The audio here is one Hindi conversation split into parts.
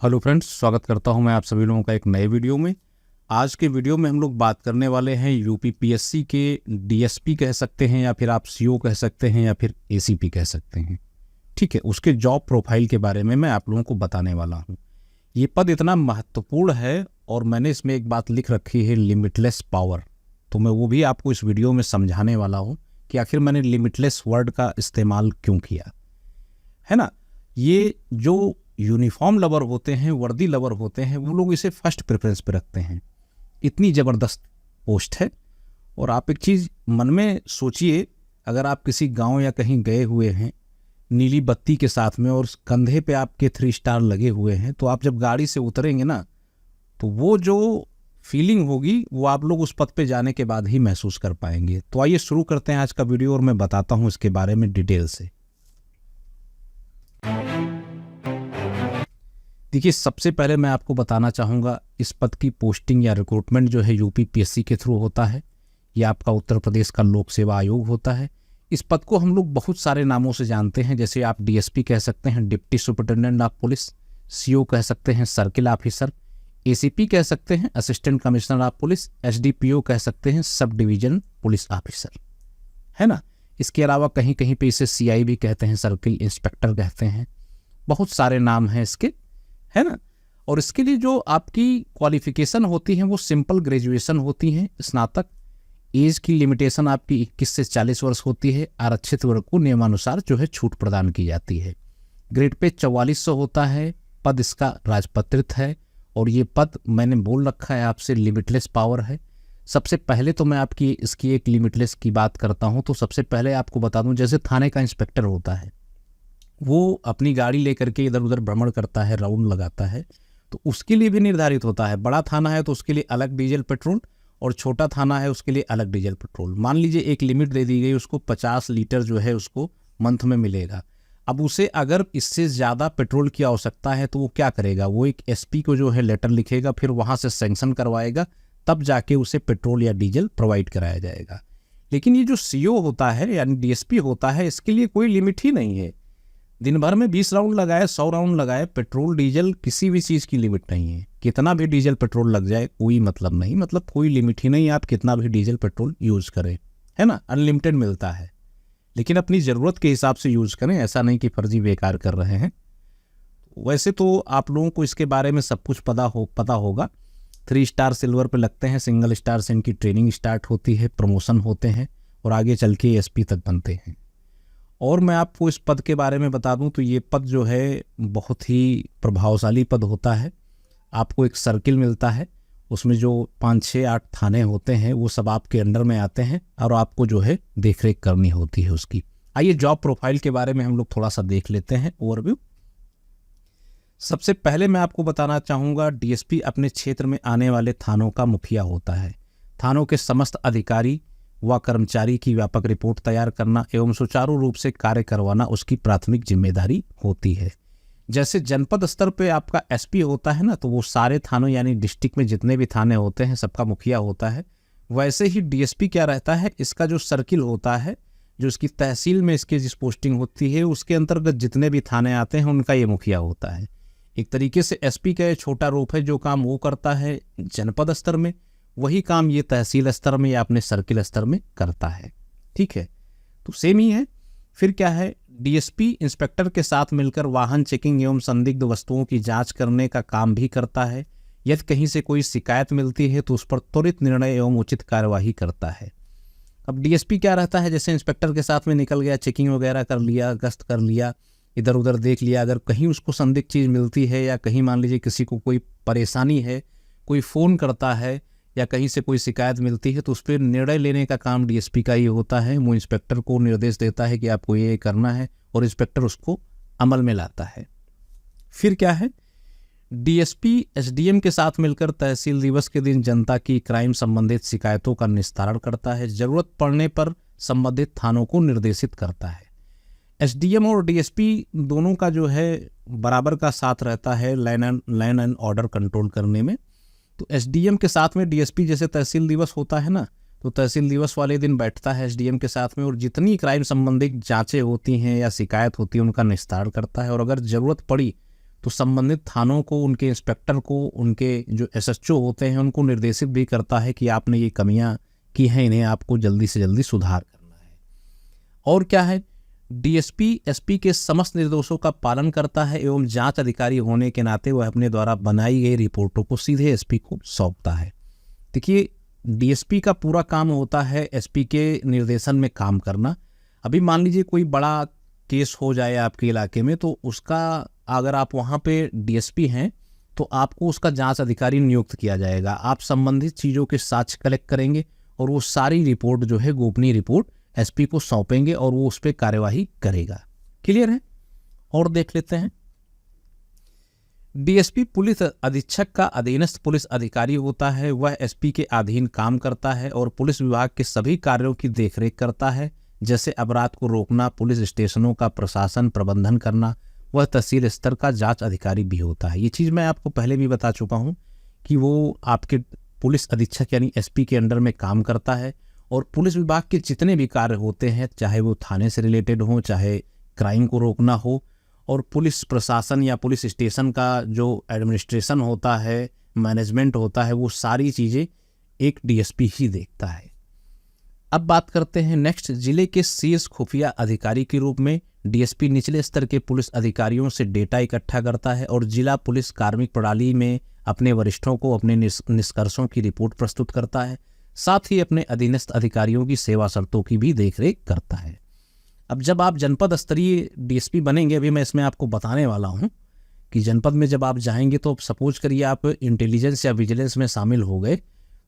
हेलो फ्रेंड्स, स्वागत करता हूं मैं आप सभी लोगों का एक नए वीडियो में। आज के वीडियो में हम लोग बात करने वाले हैं यूपीपीएससी के डीएसपी कह सकते हैं या फिर आप सीओ कह सकते हैं या फिर एसीपी कह सकते हैं। ठीक है, उसके जॉब प्रोफाइल के बारे में मैं आप लोगों को बताने वाला हूं। ये पद इतना महत्वपूर्ण है और मैंने इसमें एक बात लिख रखी है, लिमिटलेस पावर। तो मैं वो भी आपको इस वीडियो में समझाने वाला हूँ कि आखिर मैंने लिमिटलेस वर्ड का इस्तेमाल क्यों किया है ना। ये जो यूनिफॉर्म लवर होते हैं, वर्दी लवर होते हैं, वो लोग इसे फर्स्ट प्रेफरेंस पे रखते हैं। इतनी ज़बरदस्त पोस्ट है। और आप एक चीज़ मन में सोचिए, अगर आप किसी गांव या कहीं गए हुए हैं नीली बत्ती के साथ में और कंधे पे आपके 3 स्टार लगे हुए हैं, तो आप जब गाड़ी से उतरेंगे ना, तो वो जो फीलिंग होगी वो आप लोग उस पद पे जाने के बाद ही महसूस कर पाएंगे। तो आइए शुरू करते हैं आज का वीडियो और मैं बताता हूँ इसके बारे में डिटेल से। देखिए, सबसे पहले मैं आपको बताना चाहूँगा इस पद की पोस्टिंग या रिक्रूटमेंट जो है यूपीपीएससी के थ्रू होता है। ये आपका उत्तर प्रदेश का लोक सेवा आयोग होता है। इस पद को हम लोग बहुत सारे नामों से जानते हैं, जैसे आप डीएसपी कह सकते हैं, deputy superintendent of police, CO कह सकते हैं, सर्किल ऑफिसर, एसीपी कह सकते हैं, assistant commissioner of police, SDPO कह सकते हैं, सब डिवीजन पुलिस ऑफिसर, है ना। इसके अलावा कहीं कहीं पे इसे सीआई भी कहते हैं, सर्किल इंस्पेक्टर कहते हैं। बहुत सारे नाम हैं इसके, है ना। और इसके लिए जो आपकी क्वालिफिकेशन होती है वो सिंपल ग्रेजुएशन होती है, स्नातक। एज की लिमिटेशन आपकी 21 से 40 वर्ष होती है। आरक्षित वर्ग को नियमानुसार जो है छूट प्रदान की जाती है। ग्रेड पे 4400 होता है। पद इसका राजपत्रित है और ये पद मैंने बोल रखा है आपसे लिमिटलेस पावर है। सबसे पहले तो मैं आपकी इसकी एक लिमिटलेस की बात करता हूँ। तो सबसे पहले आपको बता दूँ, जैसे थाने का इंस्पेक्टर होता है, वो अपनी गाड़ी लेकर के इधर उधर भ्रमण करता है, राउंड लगाता है, तो उसके लिए भी निर्धारित होता है। बड़ा थाना है तो उसके लिए अलग डीजल पेट्रोल और छोटा थाना है उसके लिए अलग डीजल पेट्रोल। मान लीजिए एक लिमिट दे दी गई, उसको 50 लीटर जो है उसको मंथ में मिलेगा। अब उसे अगर इससे ज़्यादा पेट्रोल की आवश्यकता है तो वो क्या करेगा, वो एक एसपी को जो है लेटर लिखेगा, फिर वहाँ से सैंक्शन करवाएगा, तब जाके उसे पेट्रोल या डीजल प्रोवाइड कराया जाएगा। लेकिन ये जो सीओ होता है यानी डीएसपी होता है, इसके लिए कोई लिमिट ही नहीं है। दिन भर में 20 राउंड लगाए, 100 राउंड लगाए, पेट्रोल डीजल किसी भी चीज़ की लिमिट नहीं है। कितना भी डीजल पेट्रोल लग जाए कोई मतलब नहीं, मतलब कोई लिमिट ही नहीं, आप कितना भी डीजल पेट्रोल यूज़ करें, है ना। अनलिमिटेड मिलता है, लेकिन अपनी ज़रूरत के हिसाब से यूज़ करें, ऐसा नहीं कि फर्जी बेकार कर रहे हैं। वैसे तो आप लोगों को इसके बारे में सब कुछ पता होगा। 3 स्टार सिल्वर पे लगते हैं, सिंगल स्टार से इनकी ट्रेनिंग स्टार्ट होती है, प्रमोशन होते हैं और आगे चल के एसपी तक बनते हैं। और मैं आपको इस पद के बारे में बता दूं तो ये पद जो है बहुत ही प्रभावशाली पद होता है। आपको एक सर्किल मिलता है, उसमें जो 5, 6, 8 थाने होते हैं वो सब आपके अंडर में आते हैं और आपको जो है देखरेख करनी होती है उसकी। आइए जॉब प्रोफाइल के बारे में हम लोग थोड़ा सा देख लेते हैं, ओवरव्यू। सबसे पहले मैं आपको बताना चाहूँगा, डीएसपी अपने क्षेत्र में आने वाले थानों का मुखिया होता है। थानों के समस्त अधिकारी व कर्मचारी की व्यापक रिपोर्ट तैयार करना एवं सुचारू रूप से कार्य करवाना उसकी प्राथमिक जिम्मेदारी होती है। जैसे जनपद स्तर पे आपका एसपी होता है ना, तो वो सारे थानों यानी डिस्ट्रिक्ट में जितने भी थाने होते हैं सबका मुखिया होता है। वैसे ही डीएसपी क्या रहता है, इसका जो सर्किल होता है, जो इसकी तहसील में इसकी जिस पोस्टिंग होती है उसके अंतर्गत जितने भी थाने आते हैं उनका ये मुखिया होता है। एक तरीके से एसपी का ये छोटा रूप है। जो काम वो करता है जनपद स्तर में, वही काम ये तहसील स्तर में या अपने सर्किल स्तर में करता है। ठीक है, तो सेम ही है। फिर क्या है, डीएसपी इंस्पेक्टर के साथ मिलकर वाहन चेकिंग एवं संदिग्ध वस्तुओं की जांच करने का काम भी करता है। यदि कहीं से कोई शिकायत मिलती है तो उस पर त्वरित निर्णय एवं उचित कार्यवाही करता है। अब डीएसपी क्या रहता है, जैसे इंस्पेक्टर के साथ में निकल गया, चेकिंग वगैरह कर लिया, गश्त कर लिया, इधर उधर देख लिया, अगर कहीं उसको संदिग्ध चीज़ मिलती है या कहीं मान लीजिए किसी को कोई परेशानी है, कोई फ़ोन करता है या कहीं से कोई शिकायत मिलती है, तो उस पर निर्णय लेने का काम डीएसपी का ही होता है। वो इंस्पेक्टर को निर्देश देता है कि आपको ये करना है और इंस्पेक्टर उसको अमल में लाता है। फिर क्या है, डीएसपी एसडीएम के साथ मिलकर तहसील दिवस के दिन जनता की क्राइम संबंधित शिकायतों का निस्तारण करता है। जरूरत पड़ने पर संबंधित थानों को निर्देशित करता है। एसडीएम और डीएसपी दोनों का जो है बराबर का साथ रहता है लाइन एंड ऑर्डर कंट्रोल करने में। तो एसडीएम के साथ में डीएसपी, जैसे तहसील दिवस होता है ना, तो तहसील दिवस वाले दिन बैठता है एसडीएम के साथ में और जितनी क्राइम संबंधित जांचें होती हैं या शिकायत होती है उनका निस्तारण करता है। और अगर ज़रूरत पड़ी तो संबंधित थानों को, उनके इंस्पेक्टर को, उनके जो एसएचओ होते हैं उनको निर्देशित भी करता है कि आपने ये कमियां की हैं, इन्हें आपको जल्दी से जल्दी सुधार करना है। और क्या है, डीएसपी एसपी के समस्त निर्देशों का पालन करता है एवं जांच अधिकारी होने के नाते वह अपने द्वारा बनाई गई रिपोर्टों को सीधे एसपी को सौंपता है। देखिए, डीएसपी का पूरा काम होता है एसपी के निर्देशन में काम करना। अभी मान लीजिए कोई बड़ा केस हो जाए आपके इलाके में, तो उसका अगर आप वहाँ पे डीएसपी हैं तो आपको उसका जांच अधिकारी नियुक्त किया जाएगा। आप संबंधित चीज़ों के साक्ष्य कलेक्ट करेंगे और वो सारी रिपोर्ट जो है, गोपनीय रिपोर्ट, एसपी को सौंपेंगे और वो उस पर कार्यवाही करेगा। क्लियर है? और देख लेते हैं। डीएसपी पुलिस अधीक्षक का अधीनस्थ पुलिस अधिकारी होता है। वह एसपी के अधीन काम करता है और पुलिस विभाग के सभी कार्यों की देखरेख करता है, जैसे अपराध को रोकना, पुलिस स्टेशनों का प्रशासन प्रबंधन करना। वह तहसील स्तर का जांच अधिकारी भी होता है। ये चीज़ मैं आपको पहले भी बता चुका हूँ कि वो आपके पुलिस अधीक्षक यानी एसपी के अंडर में काम करता है और पुलिस विभाग के जितने भी कार्य होते हैं, चाहे वो थाने से रिलेटेड हो, चाहे क्राइम को रोकना हो, और पुलिस प्रशासन या पुलिस स्टेशन का जो एडमिनिस्ट्रेशन होता है, मैनेजमेंट होता है, वो सारी चीज़ें एक डीएसपी ही देखता है। अब बात करते हैं नेक्स्ट, जिले के शीर्ष खुफिया अधिकारी के रूप में डीएसपी निचले स्तर के पुलिस अधिकारियों से डेटा इकट्ठा करता है और जिला पुलिस कार्मिक प्रणाली में अपने वरिष्ठों को अपने निष्कर्षों की रिपोर्ट प्रस्तुत करता है। साथ ही अपने अधीनस्थ अधिकारियों की सेवा शर्तों की भी देखरेख करता है। अब जब आप जनपद स्तरीय डीएसपी बनेंगे, अभी मैं इसमें आपको बताने वाला हूं कि जनपद में जब आप जाएंगे तो सपोज करिए आप इंटेलिजेंस या विजिलेंस में शामिल हो गए,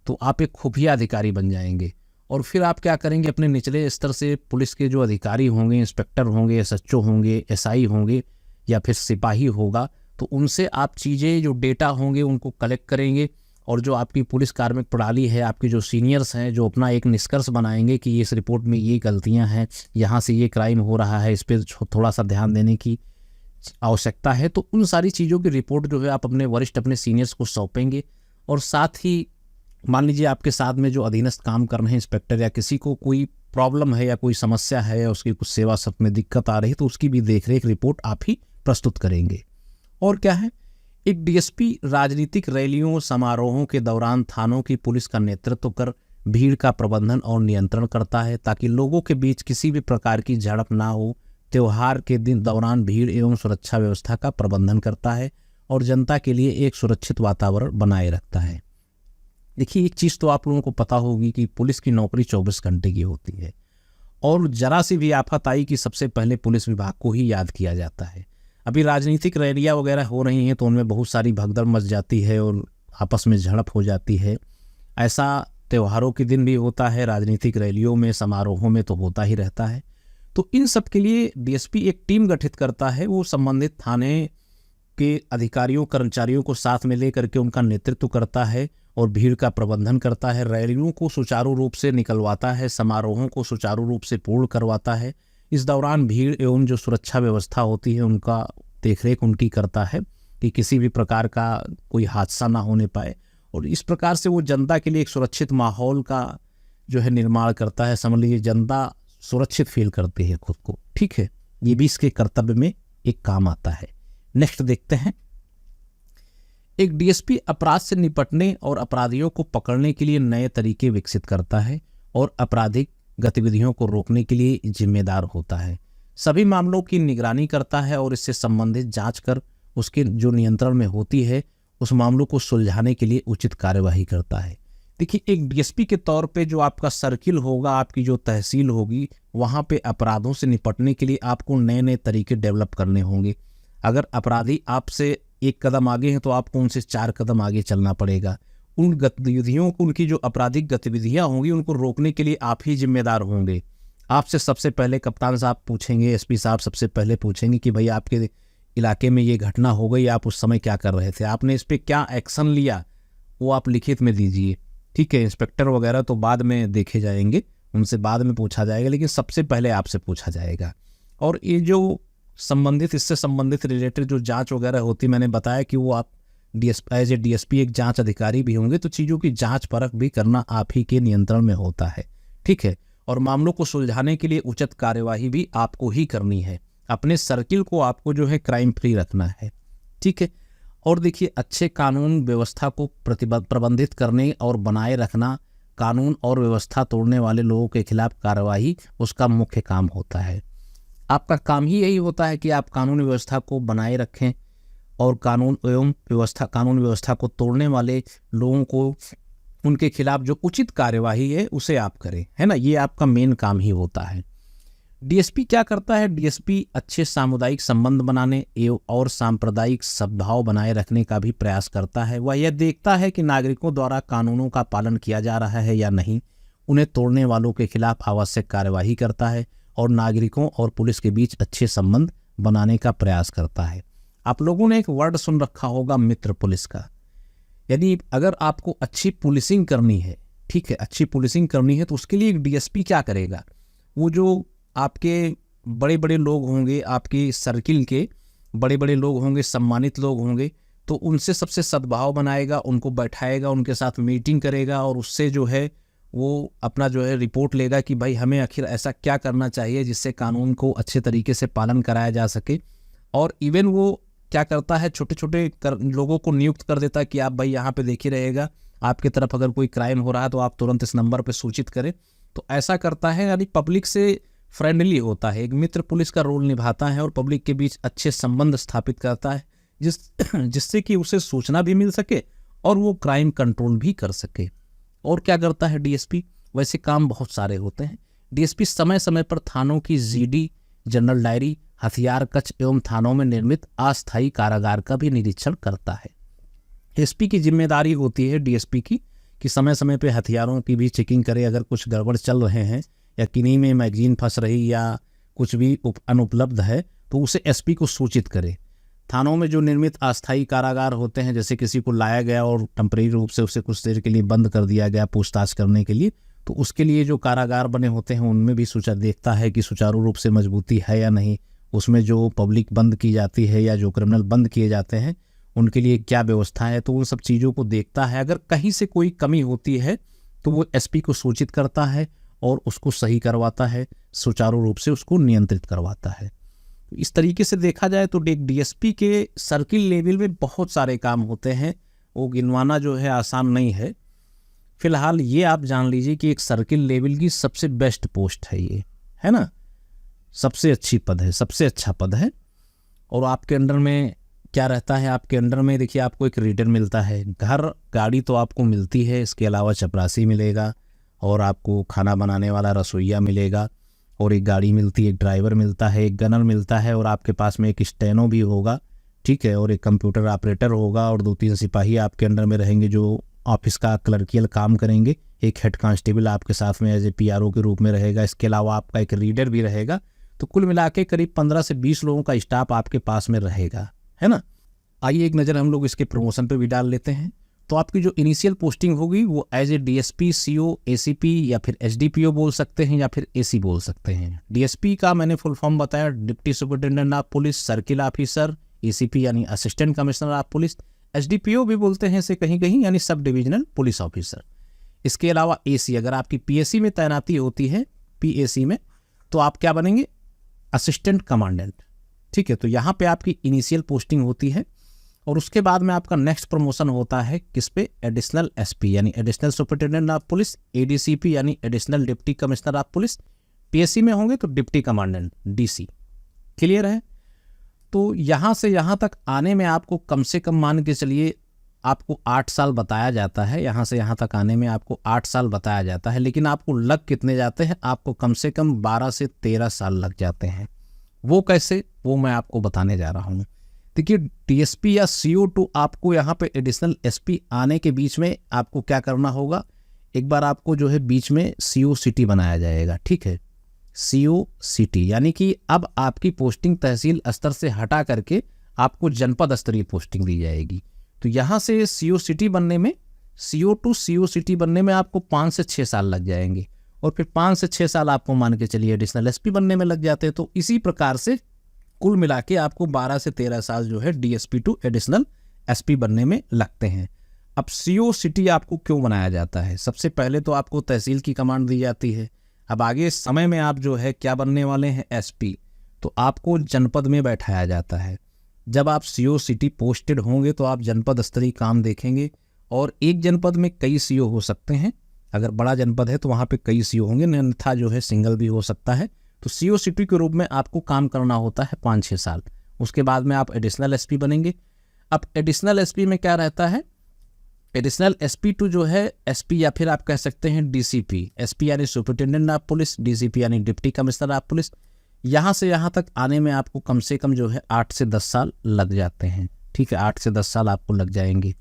तो आप एक खुफिया अधिकारी बन जाएंगे। और फिर आप क्या करेंगे, अपने निचले स्तर से पुलिस के जो अधिकारी होंगे, इंस्पेक्टर होंगे, एसएचओ होंगे, एसआई होंगे या फिर सिपाही होगा, तो उनसे आप चीज़ें जो डेटा होंगे उनको कलेक्ट करेंगे और जो आपकी पुलिस कार्मिक प्रणाली है, आपके जो सीनियर्स हैं, जो अपना एक निष्कर्ष बनाएंगे कि इस रिपोर्ट में ये गलतियां हैं, यहाँ से ये क्राइम हो रहा है, इस पर थोड़ा सा ध्यान देने की आवश्यकता है, तो उन सारी चीज़ों की रिपोर्ट जो है आप अपने वरिष्ठ, अपने सीनियर्स को सौंपेंगे। और साथ ही मान लीजिए आपके साथ में जो अधीनस्थ काम कर रहे हैं इंस्पेक्टर, या किसी को कोई प्रॉब्लम है या कोई समस्या है या उसकी कुछ सेवा शर्त में दिक्कत आ रही है, तो उसकी भी देखरेख रिपोर्ट आप ही प्रस्तुत करेंगे। और क्या है, एक डीएसपी राजनीतिक रैलियों, समारोहों के दौरान थानों की पुलिस का नेतृत्व कर भीड़ का प्रबंधन और नियंत्रण करता है ताकि लोगों के बीच किसी भी प्रकार की झड़प ना हो। त्योहार के दिन दौरान भीड़ एवं सुरक्षा व्यवस्था का प्रबंधन करता है और जनता के लिए एक सुरक्षित वातावरण बनाए रखता है। देखिए, एक चीज़ तो आप लोगों को पता होगी कि पुलिस की नौकरी 24 घंटे की होती है और जरा सी भी आफत आई कि सबसे पहले पुलिस विभाग को ही याद किया जाता है। अभी राजनीतिक रैलियाँ वगैरह हो रही हैं तो उनमें बहुत सारी भगदड़ मच जाती है और आपस में झड़प हो जाती है। ऐसा त्योहारों के दिन भी होता है, राजनीतिक रैलियों में, समारोहों में तो होता ही रहता है। तो इन सब के लिए डीएसपी एक टीम गठित करता है। वो संबंधित थाने के अधिकारियों, कर्मचारियों को साथ में लेकर के उनका नेतृत्व करता है और भीड़ का प्रबंधन करता है, रैलियों को सुचारू रूप से निकलवाता है, समारोहों को सुचारू रूप से पूर्ण करवाता है। इस दौरान भीड़ एवं जो सुरक्षा व्यवस्था होती है उनका देखरेख उनकी करता है कि किसी भी प्रकार का कोई हादसा ना होने पाए, और इस प्रकार से वो जनता के लिए एक सुरक्षित माहौल का जो है निर्माण करता है। समझ लीजिए जनता सुरक्षित फील करती है खुद को। ठीक है, ये भी इसके कर्तव्य में एक काम आता है। नेक्स्ट देखते हैं, एक डीएसपी अपराध से निपटने और अपराधियों को पकड़ने के लिए नए तरीके विकसित करता है और आपराधिक गतिविधियों को रोकने के लिए जिम्मेदार होता है। सभी मामलों की निगरानी करता है और इससे संबंधित जांच कर उसके जो नियंत्रण में होती है उस मामलों को सुलझाने के लिए उचित कार्यवाही करता है। देखिए, एक डीएसपी के तौर पे जो आपका सर्किल होगा, आपकी जो तहसील होगी, वहाँ पे अपराधों से निपटने के लिए आपको नए नए तरीके डेवलप करने होंगे। अगर अपराधी आपसे एक कदम आगे हैं तो आपको उनसे 4 कदम आगे चलना पड़ेगा। उन गतिविधियों को, उनकी जो आपराधिक गतिविधियां होंगी, उनको रोकने के लिए आप ही जिम्मेदार होंगे। आपसे सबसे पहले कप्तान साहब पूछेंगे, एसपी साहब सबसे पहले पूछेंगे कि भाई आपके इलाके में ये घटना हो गई, आप उस समय क्या कर रहे थे, आपने इस पर क्या एक्शन लिया, वो आप लिखित में दीजिए। ठीक है, इंस्पेक्टर वगैरह तो बाद में देखे जाएंगे, उनसे बाद में पूछा जाएगा, लेकिन सबसे पहले आपसे पूछा जाएगा। और ये जो संबंधित, इससे संबंधित रिलेटेड जो जांच वगैरह होती, मैंने बताया कि वो आप एज ए डीएसपी एक जांच अधिकारी भी होंगे, तो चीज़ों की जांच परख भी करना आप ही के नियंत्रण में होता है। ठीक है, और मामलों को सुलझाने के लिए उचित कार्यवाही भी आपको ही करनी है। अपने सर्किल को आपको जो है क्राइम फ्री रखना है। ठीक है। और देखिए, अच्छे कानून व्यवस्था को प्रबंधित करने और बनाए रखना, कानून और व्यवस्था तोड़ने वाले लोगों के खिलाफ कार्रवाई उसका मुख्य काम होता है। आपका काम ही यही होता है कि आप कानून व्यवस्था को बनाए रखें और कानून व्यवस्था को तोड़ने वाले लोगों को, उनके खिलाफ जो उचित कार्यवाही है उसे आप करें, है ना। ये आपका मेन काम ही होता है। डीएसपी क्या करता है? डीएसपी अच्छे सामुदायिक संबंध बनाने एवं और सांप्रदायिक सद्भाव बनाए रखने का भी प्रयास करता है। वह यह देखता है कि नागरिकों द्वारा कानूनों का पालन किया जा रहा है या नहीं, उन्हें तोड़ने वालों के खिलाफ आवश्यक कार्यवाही करता है और नागरिकों और पुलिस के बीच अच्छे संबंध बनाने का प्रयास करता है। आप लोगों ने एक वर्ड सुन रखा होगा, मित्र पुलिस का। यदि अगर आपको अच्छी पुलिसिंग करनी है, ठीक है, अच्छी पुलिसिंग करनी है, तो उसके लिए एक डीएसपी क्या करेगा? वो जो आपके बड़े बड़े लोग होंगे, आपके सर्किल के बड़े बड़े लोग होंगे, सम्मानित लोग होंगे, तो उनसे सबसे सद्भाव बनाएगा, उनको बैठाएगा, उनके साथ मीटिंग करेगा और उससे जो है वो अपना जो है रिपोर्ट लेगा कि भाई हमें आखिर ऐसा क्या करना चाहिए जिससे कानून को अच्छे तरीके से पालन कराया जा सके। और इवन वो क्या करता है, छोटे छोटे लोगों को नियुक्त कर देता है कि आप भाई यहाँ पे देखिए रहेगा, आपकी तरफ अगर कोई क्राइम हो रहा है तो आप तुरंत इस नंबर पे सूचित करें। तो ऐसा करता है, यानी पब्लिक से फ्रेंडली होता है, एक मित्र पुलिस का रोल निभाता है और पब्लिक के बीच अच्छे संबंध स्थापित करता है, जिससे कि उसे सूचना भी मिल सके और वो क्राइम कंट्रोल भी कर सके। और क्या करता है डीएसपी? वैसे काम बहुत सारे होते हैं। डीएसपी समय समय पर थानों की जीडी, जनरल डायरी, हथियार कक्ष एवं थानों में निर्मित अस्थायी कारागार का भी निरीक्षण करता है। एसपी की जिम्मेदारी होती है डीएसपी की कि समय समय पे हथियारों की भी चेकिंग करे, अगर कुछ गड़बड़ चल रहे हैं या किन्हीं में मैगजीन फंस रही या कुछ भी अनुपलब्ध है तो उसे एसपी को सूचित करे। थानों में जो निर्मित अस्थायी कारागार होते हैं, जैसे किसी को लाया गया और टेम्परेरी रूप से उसे कुछ देर के लिए बंद कर दिया गया पूछताछ करने के लिए, तो उसके लिए जो कारागार बने होते हैं उनमें भी देखता है कि सुचारू रूप से मजबूती है या नहीं, उसमें जो पब्लिक बंद की जाती है या जो क्रिमिनल बंद किए जाते हैं उनके लिए क्या व्यवस्था है, तो उन सब चीज़ों को देखता है। अगर कहीं से कोई कमी होती है तो वो एसपी को सूचित करता है और उसको सही करवाता है, सुचारू रूप से उसको नियंत्रित करवाता है। इस तरीके से देखा जाए तो डीएसपी के सर्किल लेवल में बहुत सारे काम होते हैं, वो गिनवाना जो है आसान नहीं है। फिलहाल ये आप जान लीजिए कि एक सर्किल लेवल की सबसे बेस्ट पोस्ट है ये, है ना, सबसे अच्छी पद है, सबसे अच्छा पद है। और आपके अंडर में क्या रहता है? आपके अंडर में देखिए आपको एक रीडर मिलता है, घर गाड़ी तो आपको मिलती है, इसके अलावा चपरासी मिलेगा और आपको खाना बनाने वाला रसोइया मिलेगा और एक गाड़ी मिलती है, एक ड्राइवर मिलता है, एक गनर मिलता है और आपके पास में एक स्टेनो भी होगा, ठीक है, और एक कंप्यूटर ऑपरेटर होगा और 2-3 सिपाही आपके अंडर में रहेंगे जो ऑफिस का क्लर्कियल काम करेंगे। एक हेड कांस्टेबल आपके साथ में एज ए पीआरओ के रूप में रहेगा। इसके अलावा आपका एक रीडर भी रहेगा। तो कुल मिला के करीब 15 से 20 लोगों का स्टाफ आपके पास में रहेगा, है ना। आइए एक नज़र हम लोग इसके प्रमोशन पे भी डाल लेते हैं। तो आपकी जो इनिशियल पोस्टिंग होगी वो as a DSP, CO, ACP या फिर एसडीपीओ बोल सकते हैं या फिर एसी बोल सकते हैं। डीएसपी का मैंने फुल फॉर्म बताया, deputy superintendent of police, circle officer. ACP यानी assistant commissioner of police. SDPO भी बोलते हैं इसे कहीं कहीं, यानी सब डिविजनल पुलिस ऑफिसर। इसके अलावा एसी, अगर आपकी पीएसी में तैनाती होती है, पीएसी में, तो आप क्या बनेंगे? असिस्टेंट कमांडेंट, ठीक है। तो यहाँ पे आपकी इनिशियल पोस्टिंग होती है और उसके बाद में आपका नेक्स्ट प्रमोशन होता है किस पे? एडिशनल एसपी यानी additional superintendent of police, ADCP यानी additional deputy commissioner of police. PSC में होंगे तो डिप्टी कमांडेंट, डीसी। क्लियर है? तो यहाँ से यहाँ तक आने में आपको कम से कम मान के चलिए आपको 8 साल बताया जाता है। यहाँ से यहाँ तक आने में आपको 8 साल बताया जाता है, लेकिन आपको लग कितने जाते हैं? आपको कम से कम 12 से 13 साल लग जाते हैं। वो कैसे? वो मैं आपको बताने जा रहा हूँ। देखिए, डीएसपी या CO2 आपको यहाँ पे एडिशनल एसपी आने के बीच में आपको क्या करना होगा? एक बार आपको जो है बीच में CO सिटी बनाया जाएगा, ठीक है। CO सिटी यानी कि अब आपकी पोस्टिंग तहसील स्तर से हटा करके आपको जनपद स्तरीय पोस्टिंग दी जाएगी। तो यहाँ से CO सिटी बनने में, CO2 CO सिटी बनने में आपको 5 से 6 साल लग जाएंगे और फिर 5 से 6 साल आपको मान के चलिए एडिशनल एसपी बनने में लग जाते हैं। तो इसी प्रकार से कुल मिला के आपको 12 से 13 साल जो है डीएसपी टू एडिशनल एसपी बनने में लगते हैं। अब CO सिटी आपको क्यों बनाया जाता है? सबसे पहले तो आपको तहसील की कमांड दी जाती है। अब आगे समय में आप जो है क्या बनने वाले हैं? एसपी। तो आपको जनपद में बैठाया जाता है। जब आप CO सिटी पोस्टेड होंगे तो आप जनपद स्तरीय काम देखेंगे, और एक जनपद में कई CO हो सकते हैं। अगर बड़ा जनपद है तो वहाँ पे कई CO होंगे, अन्यथा जो है सिंगल भी हो सकता है। तो CO सिटी के रूप में आपको काम करना होता है 5-6 साल। उसके बाद में आप एडिशनल SP बनेंगे। अब एडिशनल SP में क्या रहता है, एडिशनल SP2 जो है SP या फिर आप कह सकते हैं DCP। SP यानी सुपरिटेंडेंट ऑफ पुलिस, DCP यानी डिप्टी कमिश्नर ऑफ पुलिस। यहाँ से यहाँ तक आने में आपको कम से कम जो है 8 से 10 साल लग जाते हैं। ठीक है, 8 से 10 साल आपको लग जाएंगे।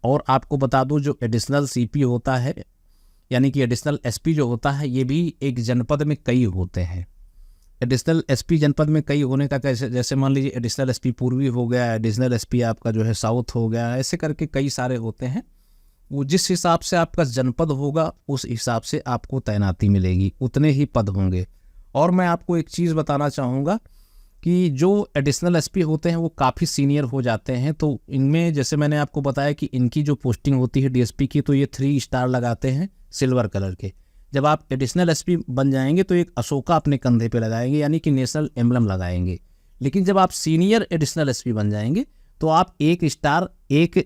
और आपको बता दूं, जो एडिशनल CP होता है यानी कि एडिशनल SP जो होता है, ये भी एक जनपद में कई होते हैं। एडिशनल SP जनपद में कई होने का कैसे, जैसे मान लीजिए एडिशनल SP पूर्वी हो गया, एडिशनल SP आपका जो है साउथ हो गया, ऐसे करके कई सारे होते हैं। वो जिस हिसाब से आपका जनपद होगा उस हिसाब से आपको तैनाती मिलेगी, उतने ही पद होंगे। और मैं आपको एक चीज़ बताना चाहूँगा कि जो एडिशनल SP होते हैं वो काफ़ी सीनियर हो जाते हैं। तो इनमें जैसे मैंने आपको बताया कि इनकी जो पोस्टिंग होती है DSP की, तो ये 3 स्टार लगाते हैं सिल्वर कलर के। जब आप एडिशनल SP बन जाएंगे तो एक अशोका अपने कंधे पे लगाएंगे, यानी कि नेशनल एम्बलम लगाएंगे। लेकिन जब आप सीनियर एडिशनल SP बन जाएंगे तो आप 1 स्टार 1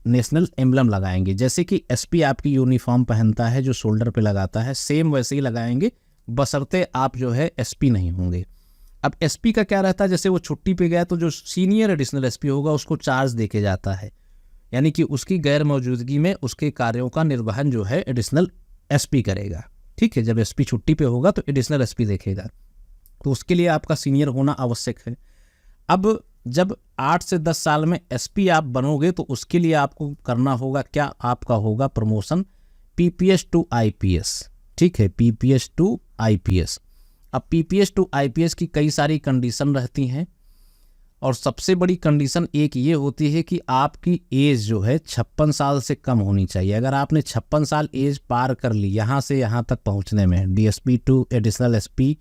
नेशनल एम्बलम लगाएंगे। जैसे कि SP आपकी यूनिफॉर्म पहनता है जो शोल्डर पे लगाता है, सेम वैसे ही लगाएंगे, बशर्ते आप जो है SP नहीं होंगे। अब SP का क्या रहता है, जैसे वो छुट्टी पे गया तो जो सीनियर एडिशनल SP होगा उसको चार्ज देके जाता है, यानी कि उसकी गैर मौजूदगी में उसके कार्यों का निर्वहन जो है एडिशनल SP करेगा। ठीक है, जब SP छुट्टी पे होगा तो एडिशनल SP देखेगा, तो उसके लिए आपका सीनियर होना आवश्यक है। अब जब 8 से 10 साल में SP आप बनोगे तो उसके लिए आपको करना होगा क्या, आपका होगा प्रमोशन PPS to IPS। ठीक है, PPS to IPS। अब PPS to IPS की कई सारी कंडीशन रहती हैं, और सबसे बड़ी कंडीशन एक ये होती है कि आपकी एज जो है 56 साल से कम होनी चाहिए। अगर आपने 56 साल एज पार कर ली यहाँ से यहाँ तक पहुँचने में, DSP to additional SP,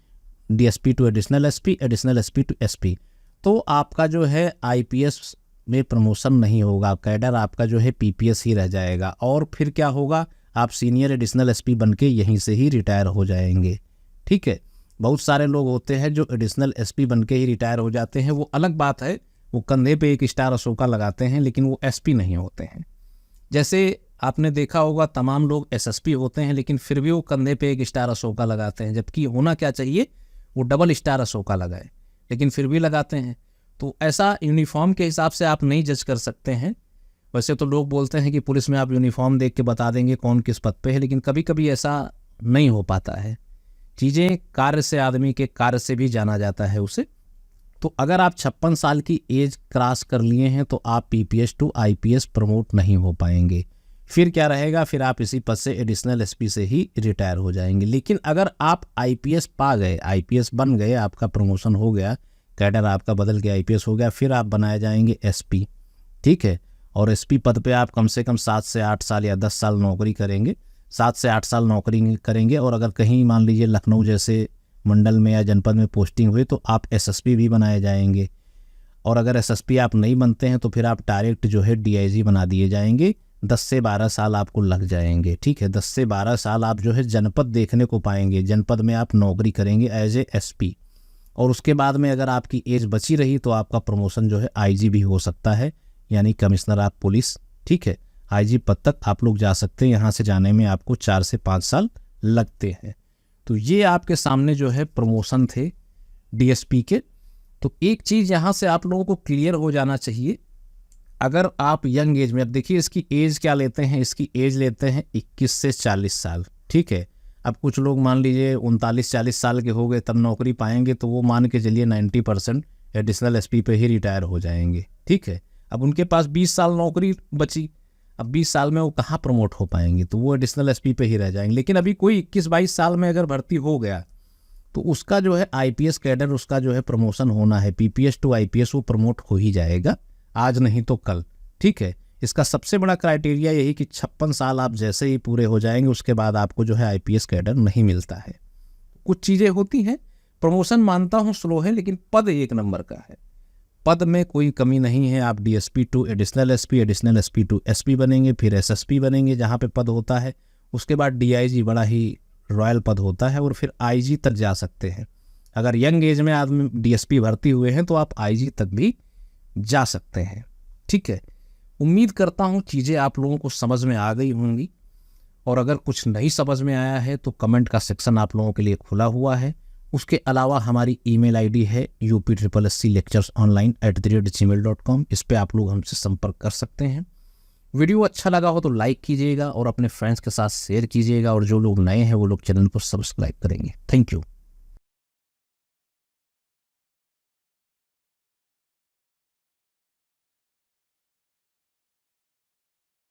DSP to additional SP, additional SP to SP, तो आपका जो है IPS में प्रमोशन नहीं होगा, कैडर आपका जो है PPS ही रह जाएगा। और फिर क्या होगा, आप सीनियर एडिशनल SP बन के यहीं से ही रिटायर हो जाएंगे। ठीक है, बहुत सारे लोग होते हैं जो एडिशनल SP बन के ही रिटायर हो जाते हैं, वो अलग बात है, वो कंधे पे 1 स्टार अशोका लगाते हैं लेकिन वो SP नहीं होते हैं। जैसे आपने देखा होगा तमाम लोग SSP होते हैं लेकिन फिर भी वो कंधे पे 1 स्टार अशोका लगाते हैं, जबकि होना क्या चाहिए वो डबल स्टार अशोका लगाए, लेकिन फिर भी लगाते हैं। तो ऐसा यूनिफॉर्म के हिसाब से आप नहीं जज कर सकते हैं। वैसे तो लोग बोलते हैं कि पुलिस में आप यूनिफॉर्म देख के बता देंगे कौन किस पद पे है, लेकिन कभी कभी ऐसा नहीं हो पाता है। चीज़ें कार्य से, आदमी के कार्य से भी जाना जाता है उसे। तो अगर आप 56 साल की एज क्रॉस कर लिए हैं तो आप PPS to IPS प्रमोट नहीं हो पाएंगे। फिर क्या रहेगा, फिर आप इसी पद से एडिशनल SP से ही रिटायर हो जाएंगे। लेकिन अगर आप IPS पा गए, IPS बन गए, आपका प्रमोशन हो गया, कैडर आपका बदल के IPS हो गया, फिर आप बनाए जाएंगे SP। ठीक है, और SP पद पे आप कम से कम 7 से 8 साल या 10 साल नौकरी करेंगे, 7 से 8 साल नौकरी करेंगे। और अगर कहीं मान लीजिए लखनऊ जैसे मंडल में या जनपद में पोस्टिंग हुई तो आप SSP भी बनाए जाएंगे। और अगर SSP आप नहीं बनते हैं तो फिर आप डायरेक्ट जो है DIG बना दिए जाएंगे। 10 से 12 साल आपको लग जाएंगे। ठीक है, 10 से 12 साल आप जो है जनपद देखने को पाएंगे, जनपद में आप नौकरी करेंगे एज ए SP। और उसके बाद में अगर आपकी एज बची रही तो आपका प्रमोशन जो है IG भी हो सकता है, यानी कमिश्नर ऑफ पुलिस। ठीक है, IG पद तक आप लोग जा सकते हैं। यहाँ से जाने में आपको 4 से 5 साल लगते हैं। तो ये आपके सामने जो है प्रमोशन थे DSP के। तो एक चीज़ यहाँ से आप लोगों को क्लियर हो जाना चाहिए, अगर आप यंग एज में, अब देखिए इसकी एज क्या लेते हैं, इसकी एज लेते हैं 21 से 40 साल। ठीक है, अब कुछ लोग मान लीजिए 39-40 साल के हो गए तब नौकरी पाएंगे, तो वो मान के चलिए 90% एडिशनल SP पे ही रिटायर हो जाएंगे। ठीक है, अब उनके पास 20 साल नौकरी बची, अब 20 साल में वो कहाँ प्रमोट हो पाएंगे, तो वो एडिशनल SP पे ही रह जाएंगे। लेकिन अभी कोई 21-22 साल में अगर भर्ती हो गया तो उसका जो है IPS कैडर, उसका जो है प्रमोशन होना है, PPS to IPS वो प्रमोट हो ही जाएगा, आज नहीं तो कल। ठीक है, इसका सबसे बड़ा क्राइटेरिया यही कि 56 साल आप जैसे ही पूरे हो जाएंगे उसके बाद आपको जो है IPS कैडर नहीं मिलता है। कुछ चीज़ें होती हैं, प्रमोशन मानता हूँ स्लो है लेकिन पद 1 नंबर का है, पद में कोई कमी नहीं है। आप DSP to additional SP, additional SP to SP बनेंगे, फिर SSP बनेंगे जहाँ पे पद होता है, उसके बाद DIG बड़ा ही रॉयल पद होता है, और फिर IG तक जा सकते हैं। अगर यंग एज में आदमी DSP भर्ती हुए हैं तो आप IG तक भी जा सकते हैं। ठीक है, उम्मीद करता हूँ चीज़ें आप लोगों को समझ में आ गई होंगी, और अगर कुछ नहीं समझ में आया है तो कमेंट का सेक्शन आप लोगों के लिए खुला हुआ है। उसके अलावा हमारी ईमेल आईडी है upsclecturesonline@gmail.com। इस पे आप लोग हमसे संपर्क कर सकते हैं। वीडियो अच्छा लगा हो तो लाइक कीजिएगा और अपने फ्रेंड्स के साथ शेयर कीजिएगा, और जो लोग नए हैं वो लोग चैनल को सब्सक्राइब करेंगे। Thank you.